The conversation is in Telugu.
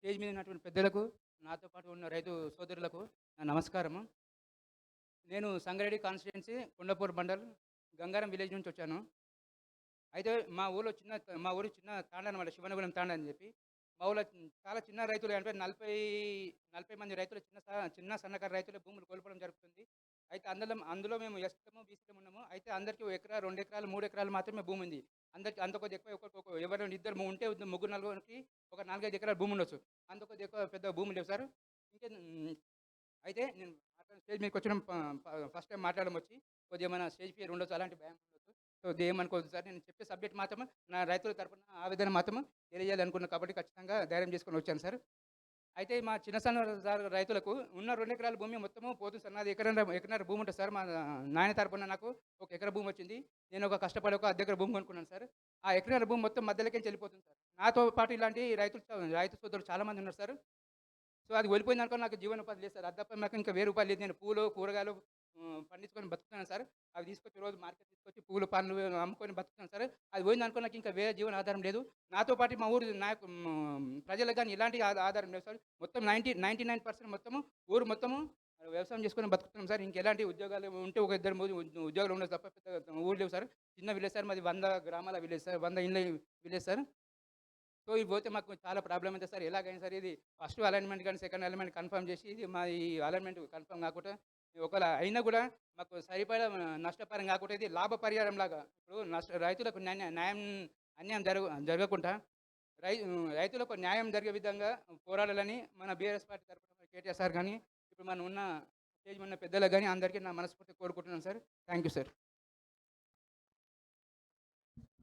స్టేజ్ మీద ఉన్నటువంటి పెద్దలకు, నాతో పాటు ఉన్న రైతు సోదరులకు నా నమస్కారము. నేను సంగారెడ్డి కాన్స్టిట్యుయెన్సీ కొండాపూర్ మండల్ గంగారం విలేజ్ నుంచి వచ్చాను. అయితే మా ఊరు చిన్న తాండా అనమాట. శివనగూడెం తాండా అని చెప్పి. మా ఊళ్ళో చాలా చిన్న రైతులు అంటే 40 మంది రైతులు చిన్న సన్నకారు రైతుల భూములు కోల్పోవడం జరుగుతుంది. అయితే అందులో అందులో మేము ఎస్టీలము, బీసీలము ఉన్నాము. అయితే అందరికీ ఓ ఎకరా, 2 ఎకరాలు, 3 ఎకరాలు మాత్రమే భూమి ఉంది. అందరికి అంత కొద్దిగా ఎక్కువ ఎవరైనా ఇద్దరు ఉంటే ముగ్గురు, నలుగురికి ఒక 4, 5 ఎకరాల భూమి ఉండొచ్చు. అంత కొద్దిగా ఎక్కువ పెద్ద భూములు లేవు సార్. ఇంకే అయితే నేను స్టేజ్ మీదకొచ్చడం ఫస్ట్ టైమ్ మాట్లాడడం వచ్చి కొద్దిగా ఏమైనా స్టేజ్ ఫియర్ ఉండొచ్చు. అలాంటి భయం ఉండొచ్చు. సో, ఏమనుకోవద్దు సార్. నేను చెప్పే సబ్జెక్ట్ మాత్రం నా రైతుల తరపున ఆవేదన మాత్రం తెలియజేయాలనుకున్నా కాబట్టి ఖచ్చితంగా ధైర్యం చేసుకొని వచ్చాను సార్. అయితే మా చిన్న సన్న రైతులకు ఉన్న 2 ఎకరాల భూమి మొత్తము పోతుంది సార్. నాది ఎకరన్నర భూమి ఉంటుంది సార్. మా నాయన తరపున నాకు ఒక ఎకరా భూమి వచ్చింది. నేను ఒక కష్టపడి ఒక అర్ధెకర భూమి కొనుక్కున్నాను సార్. ఆ ఎకరన్నర భూమి మొత్తం మధ్యలోకెళ్ళి వెళ్ళిపోతుంది సార్. నాతో పాటు ఇలాంటి రైతు సోదరులు చాలా మంది ఉన్నారు సార్. సో, అది వెళ్ళిపోయిందనుకో నాకు జీవనోపాధి లేదు సార్. అది తప్ప నాకు ఇంకా వేరే ఉపాధి లేదు. నేను పూలు, కూరగాయలు పండించుకొని బతుకుతున్నాను సార్. అవి తీసుకొచ్చి రోజు మార్కెట్ తీసుకొచ్చి పూలు, పండ్లు అమ్ముకొని బతుకుతున్నాను సార్. అది పోయిందనుకో నాకు ఇంకా వేరే జీవన ఆధారం లేదు. నాతో పాటు మా ఊరు నాకు ప్రజలకు గాని ఎలాంటి ఆధారం లేదు సార్. మొత్తం 99% మొత్తము ఊరు మొత్తము వ్యవసాయం చేసుకొని బతుకుతున్నాం సార్. ఇంకెలాంటి ఉద్యోగాలు ఉంటే ఒక ఇద్దరు ఉద్యోగాలు ఉండదు తప్ప పెద్ద ఊరు లేవు సార్. చిన్న విలేజ్ సార్. మాది 100 గ్రామాల విలేజ్ సార్. 100 ఇండ్ల విలేజ్ సార్. సో, ఇది పోతే మాకు చాలా ప్రాబ్లమ్ అయితది సార్. ఎలాగైనా సరే ఇది ఫస్ట్ అలైన్‌మెంట్ గాని, సెకండ్ అలైన్‌మెంట్ కన్ఫర్మ్ చేసి ఇది మా ఈ అలైన్‌మెంట్ కన్ఫర్మ్ కాకుండా ఒకవేళ అయినా కూడా మాకు సరిపడా నష్టపరం కాకుండా ఇది లాభ పరిహారంలాగా ఇప్పుడు రైతులకు న్యాయం అన్యాయం జరగకుండా రైతులకు న్యాయం జరిగే విధంగా పోరాడాలని మన బీఆర్ఎస్ పార్టీ తరఫున కేటీఆర్ సార్ గాని, ఇప్పుడు మనం ఉన్న స్టేజ్ మీద ఉన్న పెద్దలకు గాని అందరికీ నా మనస్ఫూర్తిగా కోరుకుంటున్నాను సార్. Thank you sir.